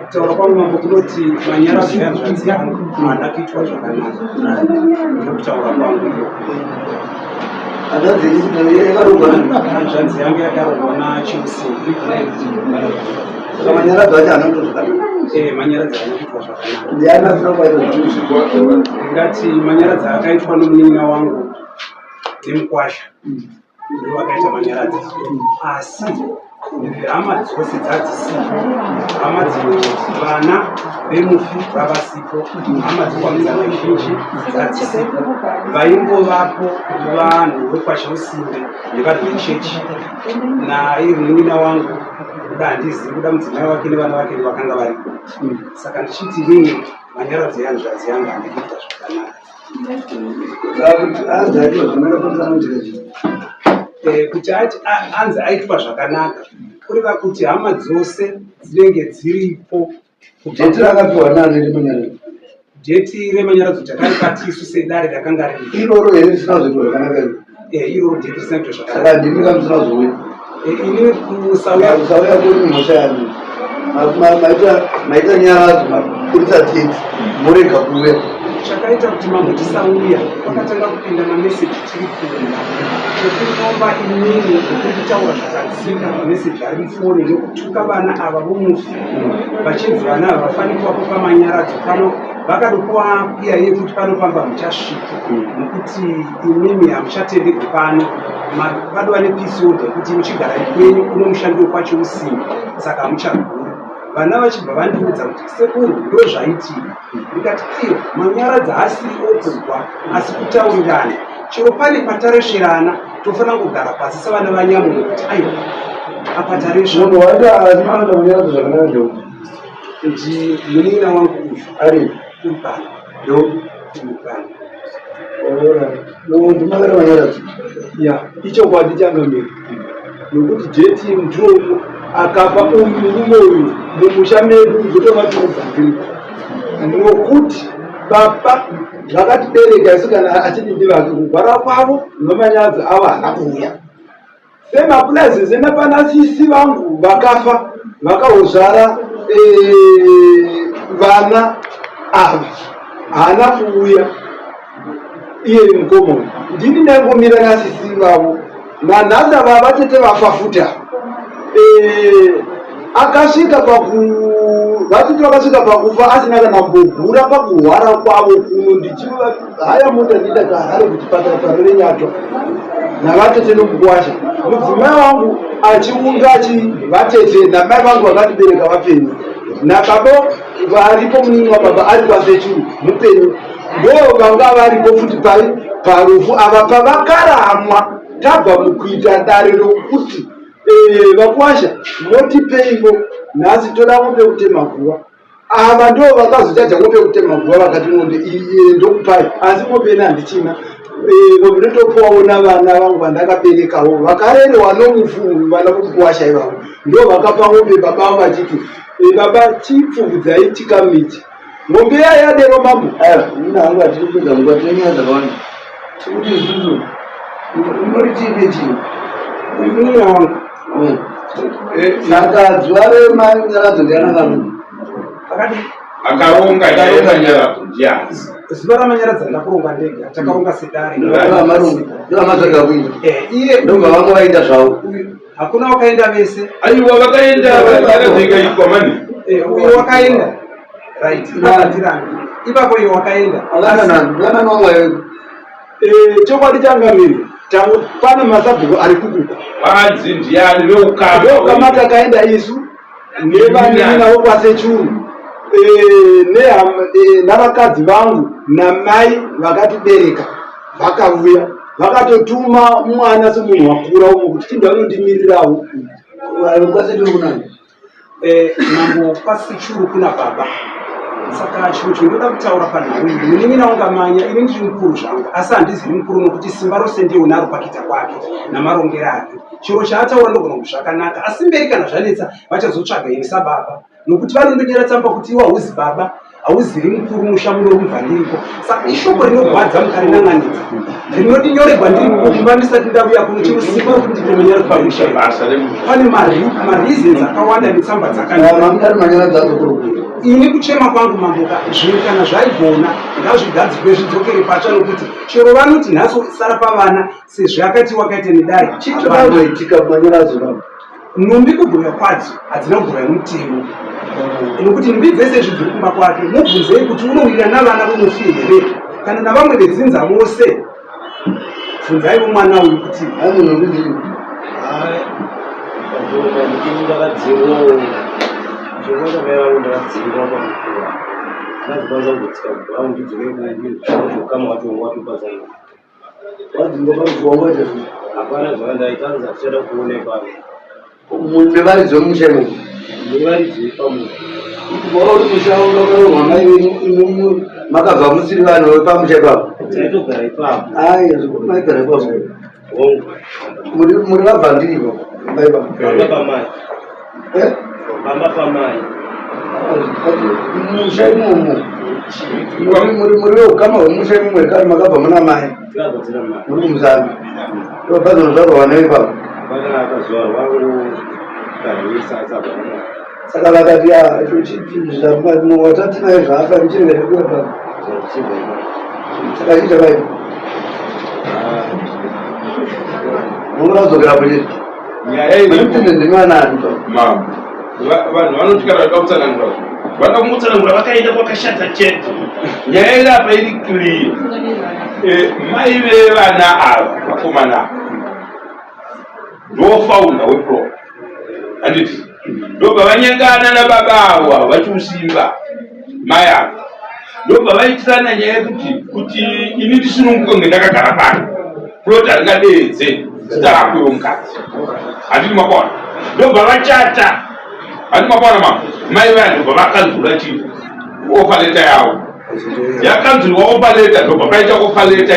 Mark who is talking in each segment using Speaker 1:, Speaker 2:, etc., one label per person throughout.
Speaker 1: taura kwangu mambo kunoti manyaradzi yanzvadzi yangu haana kuitwa zvakanaka. Ndokutaura kwangu hanzvadzi yangu yakarogwa naChelsea.
Speaker 2: Manyaradzi acho haana kuitwa zvakanaka.
Speaker 1: Manyaradzi haana kuitwa zvakanaka.
Speaker 2: Ndiani asina kuita
Speaker 1: ndingati manyaradzi akaitwa nomunun'una wangu nemukwasha ndivo vakaita manyaradzi, asi hama dzose dzadzisipo, hama dzimwe vana vemufi vavasipo, hama dzokwamizana zhinji dzadzisipo, vaingovapo vanhu vekwasha usimbe nevanhu vechechi naiye munun'una wangu kuda handizivi kuda mudzimai wake nevana vake nevakanga varipo. Saka ndichiti inini manyaradzi yanzvadzi yangu handikuita zvakanaka. Kuti ati anzi aitwa zvakanaka kureva kuti hama dzose dzinenge dziripo.
Speaker 2: Jeti rakapiwa nani remanyaradzi?
Speaker 1: Jeti remanyaradzi takaripati isu sedare rakanga riri
Speaker 2: iroro here risina kuzoitwa zvakanaka.
Speaker 1: Iroro jeti risina kuitwa zvakanaka.
Speaker 2: Saka ndimi kamusina kuzouya.
Speaker 1: Inini kusauya
Speaker 2: kuri mhosva yangu maita nyaradzi mapurisa teti murega kuuya.
Speaker 1: Chakaita kuti mambo tisauya kwakatanga kupinda mameseji tiri kuona nekunomba inini nekutaura zvakadzika mameseji ari mufoni nekutuka vana ava vomufi vachinzi vana ava vafanira kuvapo pamanyaradzi pano vakadokuva iyaye kuti panopamba muchasvika nekuti imimi hamuchatenderwi pano padova nepeace order kuti muchigara ikwenyu kuno mushando kwacho usimba saka hamuchaguri. Vana vachibva vandiudza kuti sekuru ndo zvaitika. Ndikati iyo manyaradzi haasiri odzwa asi kutaurirana chero pane pataresherana tofanira kugara pasi savana vanyamu nekuti aiwa apa taresha
Speaker 2: munhu waita asimanga manyaradzi zvakanaka ndeuti
Speaker 1: ndi munun'una wangu uyu
Speaker 2: ari
Speaker 1: uri pano
Speaker 2: uri pano ndimakati manyaradzi
Speaker 3: ichokwadi changamira nokuti jeti mudhoromo akapa murume uyu mumusha medu zvotomatinobvambirika nokuti baba zvakatibereka isu kana achididi vake kugwara kwavo nemanyaradzi avo haana kuuya. Semapulazisi napanasisi vangu vakafa vakahozvara vana ava haana kuuya iye mukomoni. Ndini ndaingomira nasisi vavo nanhasi ava vatete vafa futa akasvika vatete vakasvika pakufa asina kana mbogura pakuhwara kwavo kuno ndichiva haya mota ndida kaharare kuchipatara parerenyatwa navatete nomukwasha mudzimai wangu achiunga vatete namai vangu vakatibereka vapenyu nakabo varipo munin'wa baba ari kwasechuru mupenyu ndo vanga varipo futi parufu ava pavakaramwa tabva mukuita dare rokuti vakwasha motipeivo nhasi toda ngope kutema guva. Ava ndo vakazotadza ngope kutema guva vakati ng'ombe ndokupai asi ng'ombe handichina ng'ombe ndotopuwawo navana vangu vandakaberekawo vakarerewa nomufuru vana vokukwasha ivavo ndo vakapa ng'ombe baba avo vachiti baba chipfuudzai tikamiti ng'ombe yayadero mambo
Speaker 2: ina hangu atiri kuedza nguva tinenyaya dzakawanda tikuti isusu unoritive chii
Speaker 1: munun'una wangu
Speaker 2: saka zuva remanyaradzi ndianangamu
Speaker 4: akaronga manyaradzi ndiani
Speaker 1: zuva ramanyaradzi ndakuronga ndega takaronga sedare
Speaker 2: ndovamazvaga kuita
Speaker 1: iye
Speaker 2: ndobva vanga vaita zvavo
Speaker 1: hakuna wakaenda vese
Speaker 4: aiwa vakaenda vakadzengaikwa mani
Speaker 1: uyo wakaenda right ivabatirana ipapo iyo wakaenda
Speaker 2: anananga yedu
Speaker 3: chokwadi changamiri pane masabhuku ari kukuka
Speaker 4: vanzi ndiani
Speaker 3: veukama takaenda isu nevaninavo kwasechuru navakadzi vangu namai vakatibereka vakauya vakatotuma mwana semunhu wakura umo kuti tinda unondimirirawo
Speaker 2: kwasechuru kunani
Speaker 1: mambo kwasechuru kuna baba. Saka chinhu chindoda kutaura panhau iyi munin'ina wangamanya ini ndiri mukuru zvangu asi handizivi mukuru nokuti simba rose ndiye unaro pakuita kwake namarongero ake. Chiro chaataura ndogona kuti zvakanaka asi mberi kana zvanetsa vachazotsvaga ini sababa nokuti vanondonyeratsa pakuti iwa huzi baba hauzivi mukuru musha munorumva ndiriko. Saka ishoko rinorwadza mukarinan'anidza rinondinyorerwa ndiriko kumba ndisati ndauya kuno chiusiku kuti nditomenyera pamusha. Pane mareasons akawanda netsamba dzakanaka. Ini kuchema kwangu mamboka zvino kana zvaigona ngazvigadzirwe zvidzokere patsva nokuti chero vanoti nhasi sara pavana sezvo akati wakaita nedare
Speaker 3: chitoitika manyora zvinavo
Speaker 1: nhumbi kubhuya kwadzo hadzina kubhuya nomutemo nokuti nhumbi dzese zvibviri kumba kwake mubvunzei kuti unowira navana vomufi here kana navamwe vedzinza vose bvunzaivo mwana uyu kuti
Speaker 3: makabva musiri vanhu vepamusha ipapo muri vabva ndiripo musha imomo muri veukama hwemusha imwe kari makabva muna mai muri kumusana ndobazano zvabva vana ipapo saka vakati watatinai zvaafa ndichirevekuepa saka chichakaipa munorazokera kuti ndimanaani
Speaker 4: vanhu vanotyara vakautsanangura vakamuutsanangura vakaenda kwakashata chete nyaya iri apa iri clear. Mai vevana ava vakomana ndofaunda wepro handiti ndobva vanyangana nababa avo vachiusimba mai avo ndobva vaitirana nyaya yekuti ini ndisununguke nge ndakagara pano ploti haringadedze zita rako yomukadzi handiti makona ndobva vachata handi makona mama mai vaya ndobva vakanzura chii ofa leta yavo yakanzurwa ofa leta ndobva paita ofa leta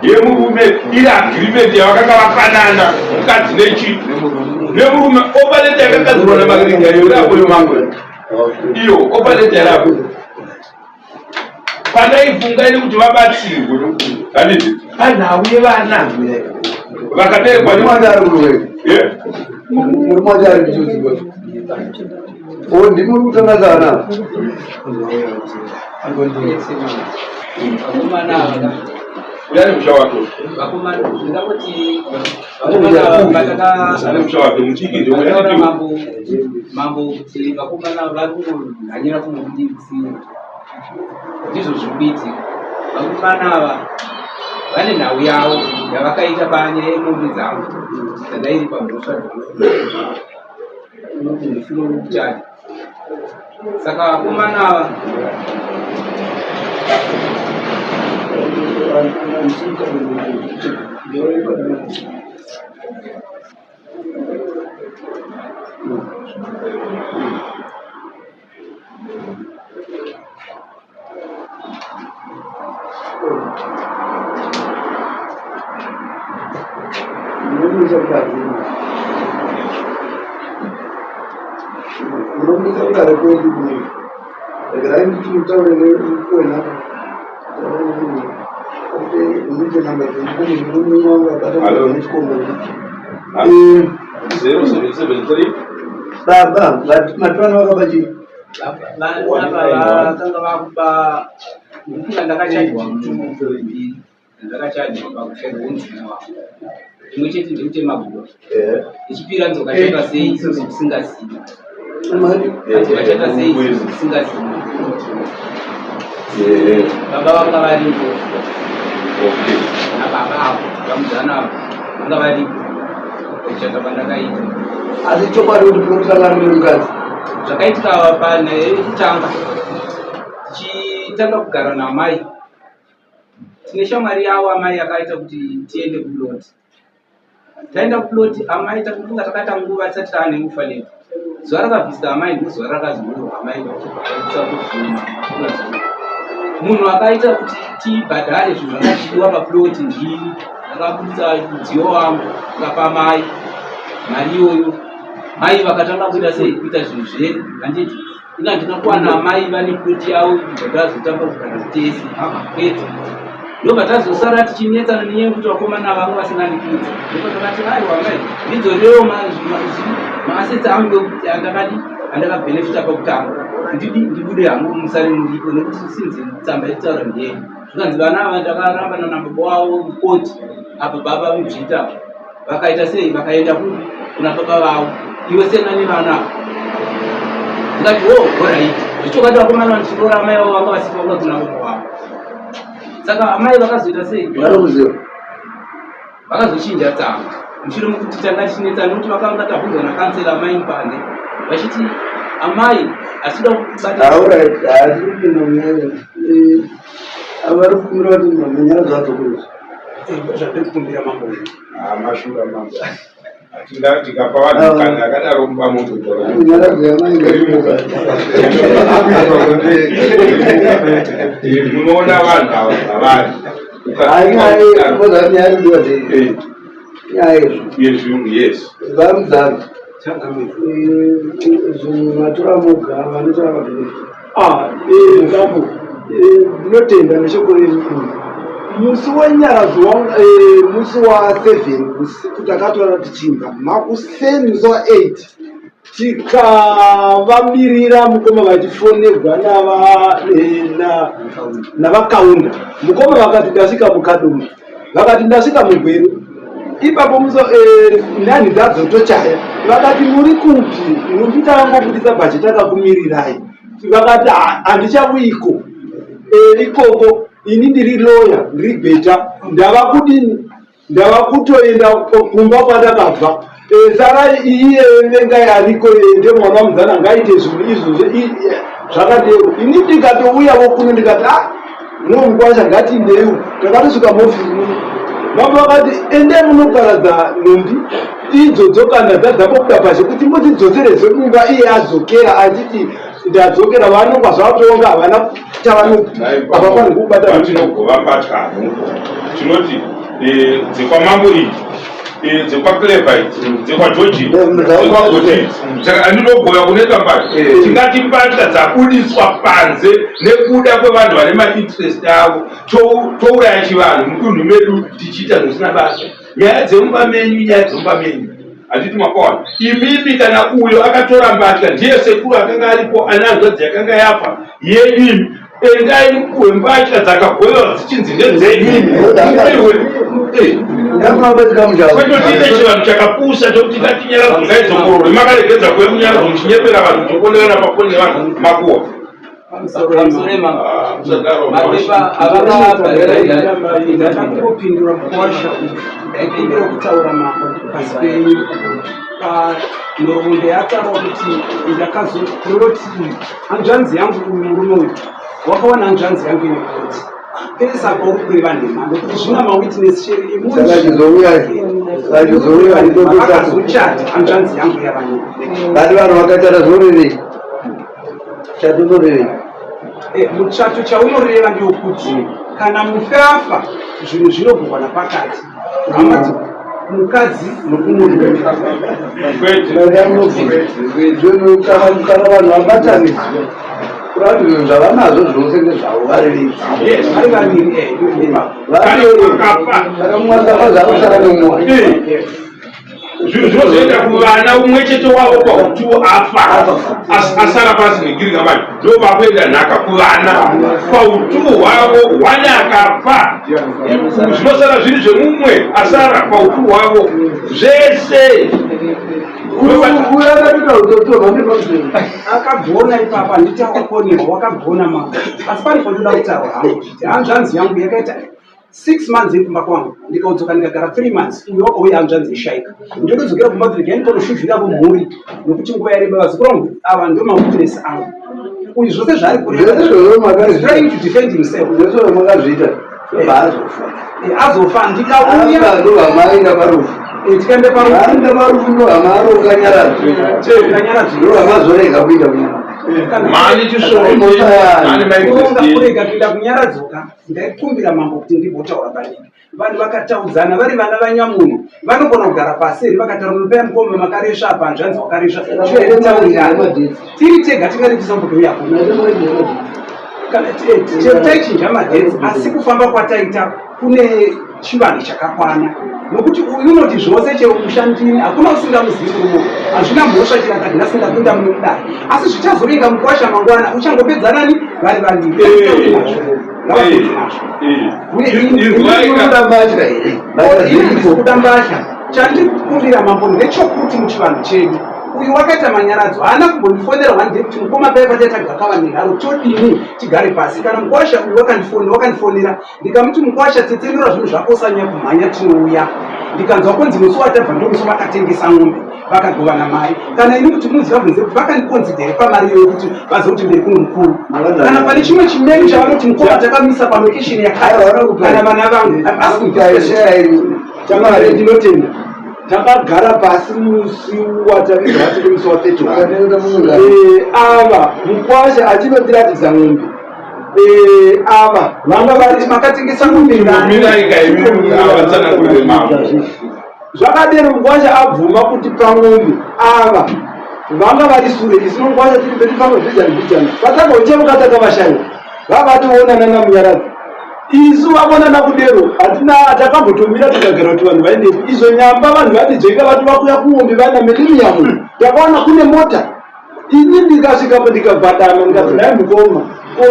Speaker 4: yemurume iri agreement yavakanga vafanana mukadzi nechi nemurume ofa leta yakakanzurwa namaringa yorapo yomangwe iyo ofa leta yarapo pandaifunga iri kuti vabatsirwe handiti panhau yevana vakaberekwa
Speaker 3: ndimuri kutangazana
Speaker 4: uyani musha wake musha wake muchiki
Speaker 5: mambo kuti vakomana vari kungohanyira kumudivisi ndizvo zvikuitika. Vakomana ava vane nhau yavo yavakaita panyaya yemombe dzavo dzandairi pamhosva dzomufuno wokutani. Saka vakomana ava
Speaker 3: baba matvana vakabachi
Speaker 5: vakanga vakupa mukula ndakachadwa mutumbi ndakachadwa pakushanda womuzvina wavo chimwe chete ndekuti mabhuku ichipira nzokacheka sei izvozvo tisingazivi nzokacheka sei izvozvo tisingazivi baba vanga varipo nababa avo vamudzana avo vanga varipo kuchata pandakaita.
Speaker 3: asi chokwadi kuti pinotanga riri mukadzi
Speaker 5: zvakaitika pane yekutanga tichitanga kugara namai tine shamwari yavo amai yakaita kuti tiende kuploti. Taenda kuploti amai takufunga takaita nguva tisati taane kufa letu. Zuva rakabvisa amai ndozuva rakazorwa amai kuisa kuvhuma. Munhu akaita kuti tibhadhare zvinhu zvakachidiwa paploti ndini ndakabudisa mudziyo wangu ndakapa mai mari iyoyo. Mai vakatanga kuita sei kuita zvinhu zvedu handiti ina ndinakuwa na amai vane ploti yavo tazotamba kugara tese kwete ndobatazosara tichinetsana nenyaya yekuti vakomana vavo vasina ndikudzi ndopatakati aiwa mai ndidzorewo maasetsi angu ekuti andakabhenefita pakutanga ndibude hangu musare muripo nekuti sinzi tsamba yekutaura ndiyeni zvikanzi vana ava ndakaramba nanababa wavo mukoti apa baba mubvita vakaita sei vakaenda kuna baba vavo iwe sena nevana ndikati oraiti zvichokati vakomana vandichirora amai vavo vanga vasipaua kuna baba vavo saka amai vakazoita sei vakazochinja tsamba mushure mekuti tanga tichinetsana nokuti vakanga tabvunzwa nakansela amai mupande vachiti amai asida
Speaker 3: avarikumbira kuti manyara zvatokuza
Speaker 1: zvatikumbira mambo
Speaker 4: mashura mambo tikapa vanhu kana akadaro muba mototora munoona vanhu ava avari yezviyungu yes
Speaker 3: vamudzana matora moga vanotora mabhenefiti ndinotenda neshoko renyu musi wenyaradzwa musi wa7 usiku takatora tichimba maku7 wa8 tikavamirira mukoma vachifonerwa navakaunda mukoma vakati ndasvika mukadomo vakati ndasvika mugweru ipapo nhani dzadzotochaya vakati muri kupi muri tangobudisa bhajeti akakumirirai vakati handichauyiko ikoko ini ndiri loya ndiri bheta ndava kudini ndava kutoenda kumba kwandakabva sara iye venga yariko ndemwana mudzana ngaite zvinhu izvozvo zvakadero ini ndikatouyawo kuno ndikati nomukwacha ngatindeiwo takatosvika muofisi muno vamwe vakati ende munoparadza nhumbi idzodzoka dzadzapokuda pashe kuti mudzidzosere kumba iye adzokera achiti ndadzokera vanongwa zvatoonga havana chavanoavafani kubata
Speaker 4: vatinogova patyano tinoti dzekwamambo idzi dzekwacleva idzi dzekwageorgi dzekwagodid saka andinogoya kuneta mbatya tingati mbatya dzabudiswa panze nekuda kwevanhu vane mainterest avo touraya chivanhu mudunhu medu tichiita zvisina basa nyaya dzemumba menyu handiti makawana imimi kana uyo akatora mbatya ndiye sekuru akanga aripo ane hanzvadzi yakanga yafa yenyini endai mupuhwe mbatya dzakagoyewa dzichinzi ndedzenyini kwetotiine chivanhu chakapusha chokuti ngatinyara dzungaidzongorore makaregedza kuve munyara muchinyepera vanhu tokonerana pafoni nevanhu makuwa
Speaker 1: ndakangopindura mukwasha ndaipindira kutaura mambo pasi penyu panhoroondo yataura kuti ndakazotoroti hanzvanzi yangu uyu murume uyu wakaona hanzvanzi yangu inekoti pesa pauri kureva nhema nokuti zvina mawitness sheri akazochata hanzvanzi yangu yavanyika
Speaker 3: vati vanhu vakachata zvorevei chatonorevei
Speaker 1: muchato chaunoreva ndewokuti kana mufafa zvinhu zvinobhukwa napakati hamati mukadzi nokumunhu kana vanhu vabatanidzwa kurati zvinhu zvavanazvo zvose ndezvavo vari vaviri vakamwasavazvanosara nemwoyo
Speaker 4: zvinhu zvinozoenda kuvana umwe chete wavo pautuwo afa asara pasi negirika vanhu ndovakuenda nhaka kuvana pautuwo hwavo wane akafa zvinosara zviri zvemumwe asara pautuwo hwavo zvese akagona ipapa handiti akakonerwa wakagona mama asi paripo ndoda kutaura hangu hanzvanzi yangu yakaita 6 months yekumba kwangu ndikaudzoka ndikagara 3 months uyo wakauya hanzvanzi ishaika ndododzokera kumba kuti ndinotonoshuviravo mhuri nokuti nguva yareba vazukuru vangu ava ndo mawitness angu uyu zvose zvaari trying to defend himself
Speaker 3: makazviita
Speaker 1: azofa ndikauya
Speaker 3: tikaenda parufu ndo hama aroka nyaradzwe ndo hama zorega kuita kunyama
Speaker 4: mani chisoni mani maikristiani
Speaker 1: kurega kuenda kunyaradzoka ndaikumbira mambo kuti ndimbotaura panyika vanhu vakataudzana vari vana vanyamuno vanogona kugara pasi eri vakataura mupai mukoma makaresva apa zvanzi wakaresva chiveretaurirana tiri tega tingati tisambotouya kuno kana taichinja madhetsi asi kufamba kwataita kune chivanhu chakakwana nokuti uyu unoti zvose cheumushandini hakuna usingamuzivi kurumo hazvina mhosva chirakati ndasingapinda munodai asi zvichazoringa mukwasha mangwana uchangopedzanani vari vaviri kuda mbasha chandikumbira mambo ndechokuti muchivanhu chedu uyu wakaita manyaradzo haana kumbondifonera one kuti mukoma pai patatagakava neharo todini tigare pasi kana mukwasha uyu wakandifonera ndikamuti mukwasha tsetsenura zvinhu zvakosanya kumhanya tinouya ndikanzwa kunzi musi watabva ndomusi vakatengesa ng'ombe vakagovana mai kana ini kuti muziva bvunze kuti vakandikonzidhere pamari iyoyo kuti vazokuti mberi kuno mukuru kana pane chimwe chimeni chavanoti mukoma takamisa palokesheni yakaiwa kana vana vangu
Speaker 3: chamare ndinotenda takagara pasi musi wataviza vatiri musi wa30 ava mukwasha achinotiratidza ng'ombe ava vanga vari makatengesa ng'ombe zvakadero mukwasha abvuma kuti pang'ombe ava vanga vari sure isino mukwasha tiri mberi pamwe zvijani patakauchemuka takavashanya vavatoonana namunyaradzi isu vavonana kudero hatina takambotomira tikagara kuti vanhu vaendepo izvo nyamba vanhu vatijenga vati vakuya kuombe vana miliniyamu takaona kune mota ini ndikasvikapo ndikabhadama ndikati nai mukoma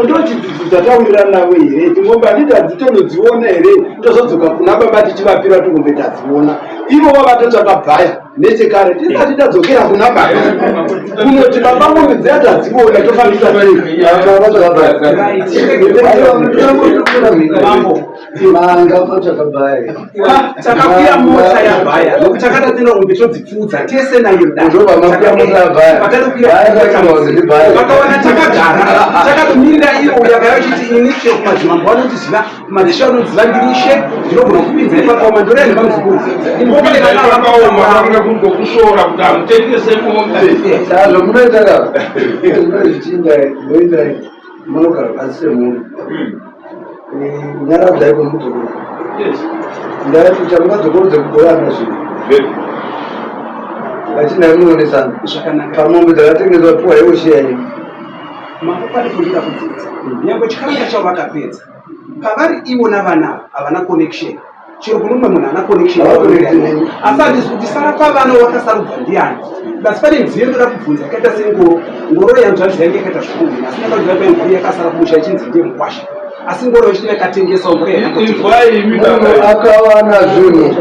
Speaker 3: ndochidzidzi dzataurirana navo here tingombe handiti hadzitonodziona here tozodzoka kuna baba tichivapira tongombe tadziona ivo vavatotsvakabhaya nechekare tisati tadzokera kuna baba kunoti baba ngombe dzeya tadziona tofambisa
Speaker 1: takakwira mota yabhaya nokuti takatatenda ngombe todzipfudza tese nayoavakaona takagara takatomirira ivo yakayachiti ini she kumadzimambo anotiziva kumadzisha anoziva ndirishe ndinogona kupinza ipakaoma ndorene mamuzukudzi
Speaker 4: kungokushora kuti amutengese ng'ombe
Speaker 2: sazvo munoita zvichinda munoita munogara pasi semunhu nyaradzai kwemudzukuru ndati chamungadzukuru dzekugorana zvinhu vachinai muonesana pamombe dzakatengeswa piwa iwo sheyanyi
Speaker 1: mambo panifundira kudzidza nyangwe chikaranga chavo vakapedza pavari ivo navana havana connection chero kuno mumwe munhu hana connection asi handisi kuti sara pavana wakasarudzwa ndiani basi pane nziyo ndoda kubvunza yakaita sengoro ngoro yanzvanzi yange yakaita zvikuviri asi ndakaziva pane ngoro yakasara kumusha ichinzi ndiye mukwasha asi ngoro yachiti yakatengesa ngoro
Speaker 2: akawana zvinhu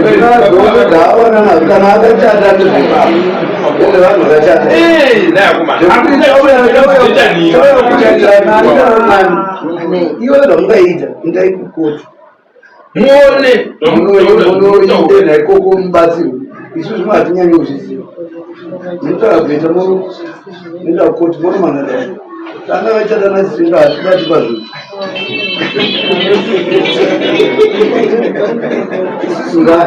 Speaker 2: zvinazoawana nazvo kana akachata nezvepapa ende vanhu vakachata iwe zvamungaita ndai kukoti muone naikoko mubatsirwe isu zvimwe hatinyanyi kuzviziva munotaura kuita munoenda kukoti monomanadai tanga vachata nasisinga hatibati pazvinhu singa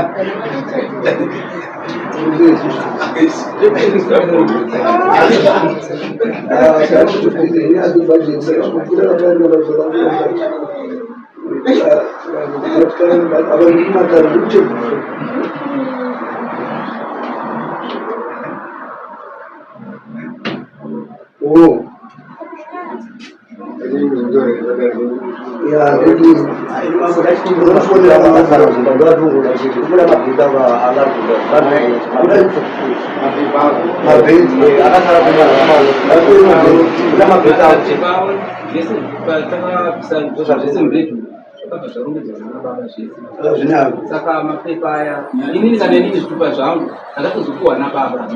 Speaker 5: saka mapepa aya inini kana inini zvitupa zvangu ndakatozopiwa nababa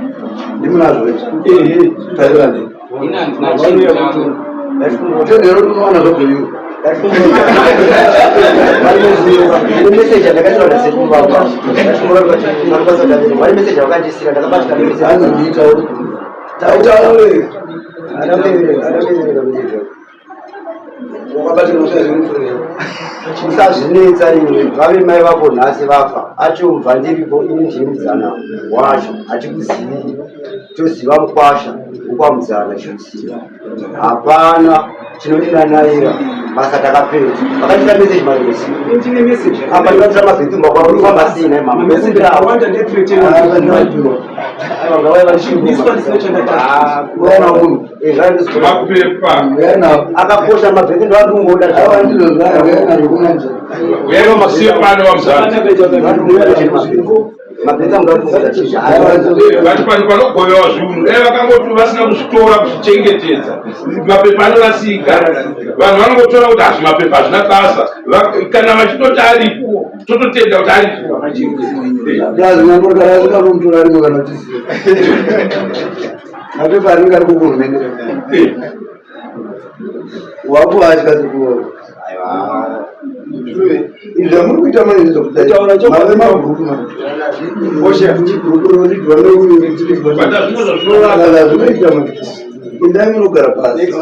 Speaker 2: ndimunazvo
Speaker 5: ina ndina chinhu changu
Speaker 2: utonero unowana zvobveiwo
Speaker 6: meseji ndakataura sekuvapa vari meseji vakandisira ndakabatika
Speaker 2: nemesejianoitawo tautaure
Speaker 6: musazvinetsa iwe vave mai vako nhasi vafa achobva ndiripo ini ndiri mudzana wacho hatikuzivi toziva mukwasha ukwamzana chimsira hapana chinodina naye basa takapedza vakatita message maresi
Speaker 1: Ndine message.
Speaker 6: apa ndinotora mabhidhumba kwavo famba sina mama
Speaker 1: Message awanda ndethreaten. This one is not chandata.
Speaker 2: kuona munhu
Speaker 4: mapepa
Speaker 6: akakosha mabhidhu ndoandingoda
Speaker 2: aiwa ndizvo zvayo yaina zvokunanza
Speaker 4: uyari musiyepano wamuzana
Speaker 6: mabhidhu angoda
Speaker 4: vati pani panogovewa zvinhu dai vakangoti vasina kuzvitora kuzvichengetedza mapepa anorasika vanhu vanongotora kuti hazvi mapepa hazvina basa kana vachitoti aripo tototenda kuti aripo
Speaker 2: ndazinangorikara asinganomutora arimo kana tisiyo mapepa anenge ari kuhurumende wapo achikazikuona izvi amuri kuita mane zvokutaure mabhuku zvinoita indai munogara pasi